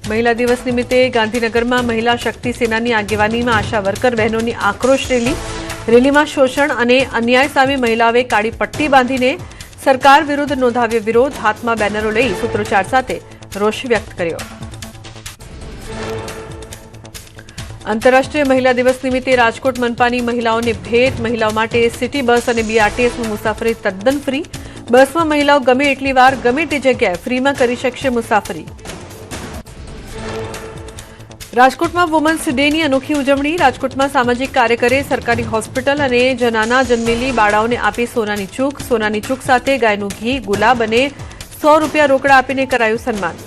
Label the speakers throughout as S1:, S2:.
S1: મહિલા દિવસ નિમિત્તે ગાંધીનગરમાં મહિલા શક્તિ સેનાની આગેવાનીમાં આશા વર્કર બહેનોની આક્રોશ રેલીમાં શોષણ અને અન્યાય સામે મહિલાઓએ કાળી પટ્ટી બાંધીને સરકાર વિરુદ્ધ નોંધાવ્યો વિરોધ, હાથમાં બેનરો લઈ સૂત્રોચ્ચાર સાથે રોષ વ્યક્ત કર્યો. આંતરરાષ્ટ્રીય મહિલા દિવસ નિમિત્તે રાજકોટ મનપાની મહિલાઓને ભેટ. મહિલાઓ માટે સિટી બસ અને બીઆરટીએસમાં મુસાફરી તદ્દન ફ્રી. બસમાં મહિલાઓ ગમે એટલી વાર ગમે તે જગ્યાએ ફ્રીમાં કરી શકશે મુસાફરી. રાજકોટમાં વુમન્સ ડેની અનોખી ઉજવણી. રાજકોટમાં સામાજિક કાર્યકરે સરકારી હોસ્પિટલ અને જનાના જન્મેલી બાળાઓને આપી સોનાની ચૂક. સોનાની ચૂક સાથે ગાયનું ઘી, ગુલાબ અને ₹100 રોકડા આપીને કરાયું સન્માન.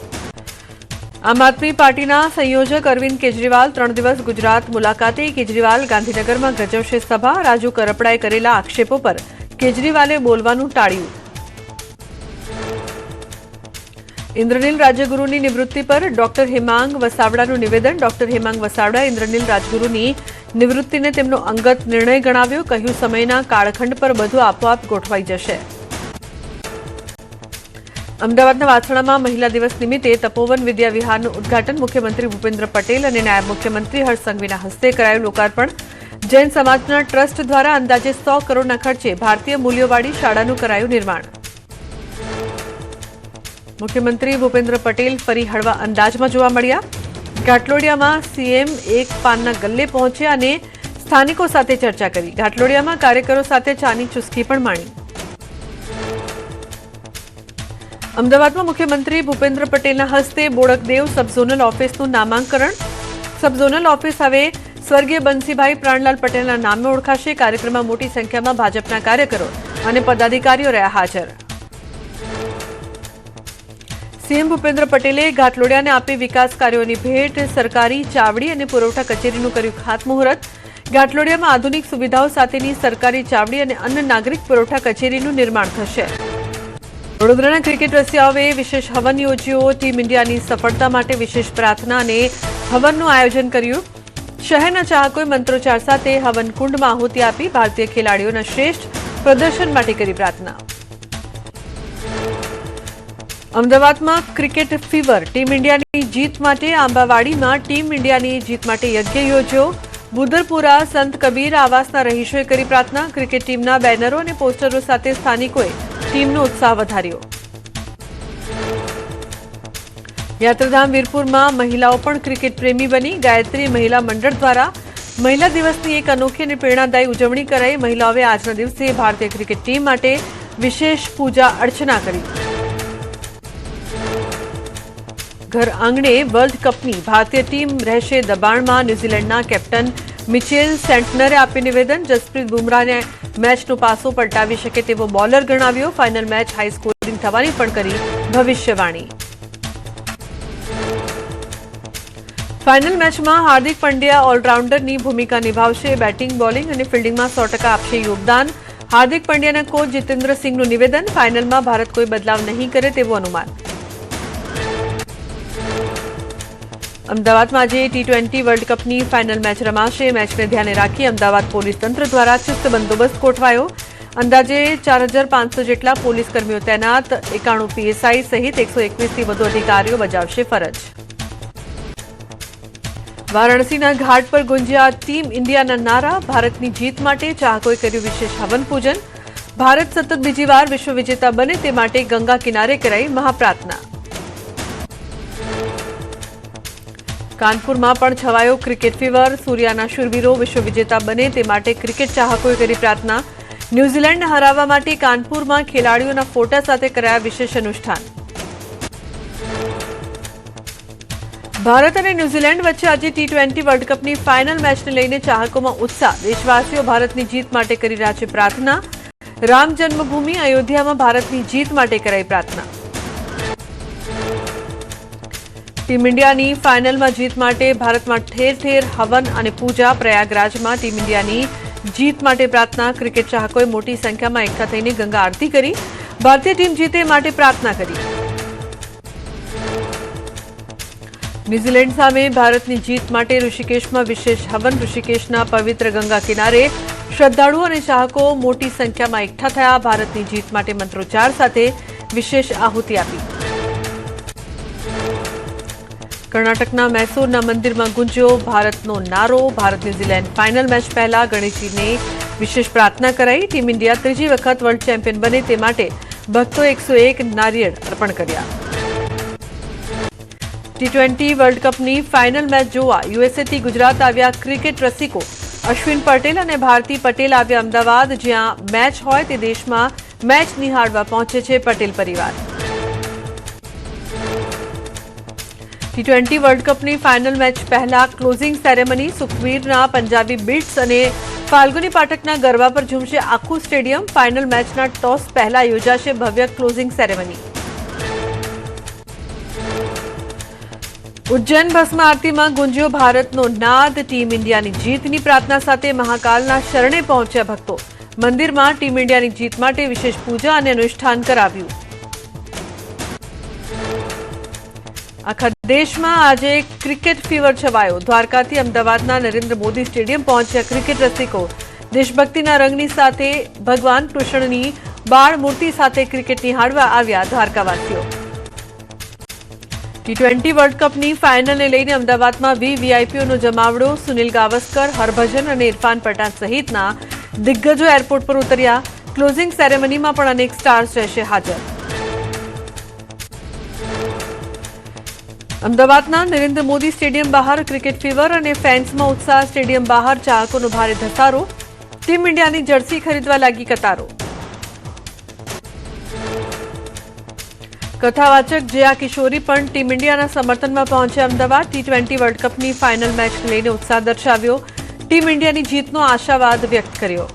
S1: આમ આદમી પાર્ટીના સંયોજક અરવિંદ કેજરીવાલ 3 દિવસ ગુજરાત મુલાકાતે. કેજરીવાલ ગાંધીનગરમાં ગજવશે સભા. રાજુ કરપડાએ કરેલા આક્ષેપો પર કેજરીવાલે બોલવાનું ટાળ્યું. ઇન્દ્રનીલ રાજ્યગુરુની નિવૃત્તિ પર ડોક્ટર હેમાંગ વસાવડાનું નિવેદન. ડોક્ટર હેમાંગ વસાવડાએ ઇન્દ્રનીલ રાજગુરુની નિવૃત્તિને તેમનો અંગત નિર્ણય ગણાવ્યો. કહ્યું, સમયના કાળખંડ પર બધું આપોઆપ ગોઠવાઈ જશે. અમદાવાદના વાછડામાં મહિલા દિવસ નિમિત્તે તપોવન વિદ્યા વિહારનું ઉદ્ઘાટન. મુખ્યમંત્રી ભૂપેન્દ્ર પટેલ અને નાયબ મુખ્યમંત્રી હર્ષ સંઘવીના હસ્તે કરાયું લોકાર્પણ. જૈન સમાજના ટ્રસ્ટ દ્વારા અંદાજે 100 કરોડના ખર્ચે ભારતીય મૂલ્યોવાળી શાળાનું કરાયું નિર્માણ. મુખ્યમંત્રી ભૂપેન્દ્ર પટેલ ફરી હળવા અંદાજમાં જોવા મળ્યા. ઘાટલોડિયામાં સીએમ એક પાનના ગલ્લે પહોંચ્યા અને સ્થાનિકો સાથે ચર્ચા કરી. ઘાટલોડિયામાં કાર્યકરો સાથે ચાની ચુસ્કી પણ માણી. અમદાવાદમાં મુખ્યમંત્રી ભૂપેન્દ્ર પટેલના હસ્તે બોડકદેવ સબઝોનલ ઓફિસનું નામાંકન. સબઝોનલ ઓફિસ હવે સ્વર્ગીય બંસીભાઈ પ્રાણલાલ પટેલના નામે ઓળખાશે. કાર્યક્રમમાં મોટી સંખ્યામાં ભાજપના કાર્યકરો અને પદાધિકારીઓ રહ્યા હાજર. સીએમ ભૂપેન્દ્ર પટેલે ઘાટલોડિયાને આપી વિકાસ કાર્યોની ભેટ. સરકારી ચાવડી અને પુરવઠા કચેરીનું કર્યું ખાતમુહૂર્ત. ઘાટલોડિયામાં આધુનિક સુવિધાઓ સાથેની સરકારી ચાવડી અને અન્ન નાગરિક પુરવઠા કચેરીનું નિર્માણ થશે. વડોદરાના ક્રિકેટ રસિયાઓએ વિશેષ હવન યોજ્યો. ટીમ ઇન્ડિયાની સફળતા માટે વિશેષ પ્રાર્થના અને હવનનું આયોજન કર્યું. શહેરના ચાહકોએ મંત્રોચ્ચાર સાથે હવન કુંડમાં આહુતિ આપી. ભારતીય ખેલાડીઓના શ્રેષ્ઠ પ્રદર્શન માટે કરી પ્રાર્થના. અમદાવાદમાં ક્રિકેટ ફીવર. ટીમ ઇન્ડિયાની જીત માટે આંબાવાડીમાં ટીમ ઇન્ડિયાની જીત માટે યજ્ઞ યોજ્યો. બુદરપુરા સંત કબીર આવાસના રહીશોએ કરી પ્રાર્થના. ક્રિકેટ ટીમના બેનરો અને પોસ્ટરો સાથે સ્થાનિકોએ ટીમનો ઉત્સાહ વધાર્યો. યાત્રાધામ વીરપુરમાં મહિલાઓ પણ ક્રિકેટ પ્રેમી બની. ગાયત્રી મહિલા મંડળ દ્વારા મહિલા દિવસની એક અનોખી અને પ્રેરણાદાયી ઉજવણી કરાઈ. મહિલાઓએ આજના દિવસે ભારતીય ક્રિકેટ ટીમ માટે વિશેષ પૂજા અર્ચના કરી. ઘર આંગણે વર્લ્ડ કપની ભારતીય ટીમ રહેશે દબાણમાં. ન્યૂઝીલેન્ડના કેપ્ટન મિચેલ સેન્ટનરે આપ્યું નિવેદન. જસપ્રીત બુમરાહને મેચનો પાસો પલટાવી શકે તેવો બોલર ગણાવ્યો. ફાઇનલ મેચ હાઈ સ્કોરિંગ થવાની પણ કરી ભવિષ્યવાણી. ફાઇનલ મેચમાં હાર્દિક પંડ્યા ઓલરાઉન્ડરની ભૂમિકા નિભાવશે. બેટિંગ, બોલિંગ અને ફિલ્ડિંગમાં 100% આપશે યોગદાન. હાર્દિક પંડ્યાના કોચ જીતેન્દ્ર સિંહનું નિવેદન. ફાઇનલમાં ભારત કોઈ બદલાવ નહીં કરે તેવું અનુમાન. અમદાવાદમાં આજે T20 વર્લ્ડ કપની ફાઇનલ મેચ રમાશે. મેચને ધ્યાને રાખી અમદાવાદ પોલીસ તંત્ર દ્વારા ચુસ્ત બંદોબસ્ત ગોઠવાયો. અંદાજે 4500 જેટલા પોલીસ કર્મીઓ તૈનાત. 91 પીએસઆઈ સહિત 121થી વધુ અધિકારીઓ બજાવશે ફરજ. વારાણસીના ઘાટ પર ગુંજ્યા ટીમ ઇન્ડિયાના નારા. ભારતની જીત માટે ચાહકોએ કર્યું વિશેષ હવન પૂજન. ભારત સતત બીજી વાર વિશ્વ વિજેતા બને તે માટે ગંગા કિનારે કરાઈ મહાપ્રાર્થના. કાનપુરમાં પણ છવાયો ક્રિકેટ ફીવર. સૂર્યાના શૂરવીરો વિશ્વ વિજેતા બને તે માટે ક્રિકેટ ચાહકોએ કરી પ્રાર્થના. ન્યૂઝીલેન્ડને હરાવવા માટે કાનપુરમાં ખેલાડીઓના ફોટા સાથે કરાયા વિશેષ અનુષ્ઠાન. ભારત અને ન્યૂઝીલેન્ડ વચ્ચે આજે T20 વર્લ્ડ કપની ફાઇનલ મેચને લઈને ચાહકોમાં ઉત્સાહ. દેશવાસીઓ ભારતની જીત માટે કરી રહ્યા છે પ્રાર્થના. રામ જન્મભૂમિ અયોધ્યામાં ભારતની જીત માટે કરાઈ પ્રાર્થના. ટીમ ઇન્ડિયાની ફાઇનલમાં જીત માટે ભારતમાં ઠેર ઠેર હવન અને પૂજા. પ્રયાગરાજમાં ટીમ ઇન્ડિયાની જીત માટે પ્રાર્થના. ક્રિકેટ ચાહકોએ મોટી સંખ્યામાં એકઠા થઈને ગંગા આરતી કરી. ભારતીય ટીમ જીતે માટે પ્રાર્થના કરી. ન્યૂઝીલેન્ડ સામે ભારતની જીત માટે ઋષિકેશમાં વિશેષ હવન. ઋષિકેશના પવિત્ર ગંગા કિનારે શ્રદ્ધાળુઓ અને ચાહકો મોટી સંખ્યામાં એકઠા થયા. ભારતની જીત માટે મંત્રોચ્ચાર સાથે વિશેષ આહુતિ આપી. કર્ણાટકના મૈસૂરના મંદિરમાં ગુંજ્યો ભારતનો નારો. ભારત ન્યૂઝીલેન્ડ ફાઇનલ મેચ પહેલા ગણેશજીને વિશેષ પ્રાર્થના કરાઈ. ટીમ ઇન્ડિયા ત્રીજી વખત વર્લ્ડ ચેમ્પિયન બને તે માટે ભક્તોએ 101 નારિયેળ અર્પણ કર્યા. T20 વર્લ્ડ કપની ફાઇનલ મેચ જોવા યુએસએથી ગુજરાત આવ્યા ક્રિકેટ રસિકો. અશ્વિન પટેલ અને ભારતી પટેલ આવ્યા અમદાવાદ. જ્યાં મેચ હોય તે દેશમાં મેચ નિહાળવા પહોંચે છે પટેલ પરિવાર. T20 વર્લ્ડ કપની ફાઇનલ મેચ પહેલા ક્લોઝિંગ સેરેમની. સુખવીરના પંજાબી બીટ્સ અને ફાલ્ગુની પાઠકના ગરબા પર ઝૂમશે આખું સ્ટેડિયમ. ફાઇનલ મેચના ટોસ પહેલા યોજાશે ભવ્ય ક્લોઝિંગ સેરેમની. ઉજ્જૈન ભસ્મ આરતીમાં ગુંજ્યો ભારતનો નાદ. ટીમ ઇન્ડિયાની જીતની પ્રાર્થના સાથે મહાકાલના શરણે પહોંચ્યા ભક્તો. મંદિરમાં ટીમ ઇન્ડિયાની જીત માટે વિશેષ પૂજા અને અનુષ્ઠાન કરાવ્યું. આખા દેશમાં આજે ક્રિકેટ ફીવર છવાયો. દ્વારકાથી અમદાવાદના નરેન્દ્ર મોદી સ્ટેડિયમ પહોંચ્યા ક્રિકેટ રસિકો. દેશભક્તિના રંગની સાથે ભગવાન કૃષ્ણની બાળ મૂર્તિ સાથે ક્રિકેટ નિહાળવા આવ્યા દ્વારકાવાસીઓ. T20 વર્લ્ડ કપની ફાઇનલને લઈને અમદાવાદમાં વીઆઈપીઓનો જમાવડો. સુનિલ ગાવસ્કર, હરભજન અને ઇરફાન પઠાણ સહિતના દિગ્ગજો એરપોર્ટ પર ઉતર્યા. ક્લોઝિંગ સેરેમનીમાં પણ અનેક સ્ટાર્સ રહેશે હાજર. અમદાવાદના નરેન્દ્ર મોદી સ્ટેડિયમ બહાર ક્રિકેટ ફીવર અને ફેન્સમાં ઉત્સાહ. સ્ટેડિયમ બહાર ચાહકોનો ભારે ધસારો. ટીમ ઇન્ડિયાની જર્સી ખરીદવા લાગી કતારો. કથાવાચક જયા કિશોરી પણ ટીમ ઇન્ડિયાના સમર્થનમાં પહોંચ્યા અમદાવાદ. T20 વર્લ્ડ કપની ફાઇનલ મેચને લઈને ઉત્સાહ દર્શાવ્યો. ટીમ ઇન્ડિયાની જીતનો આશાવાદ વ્યક્ત કર્યો.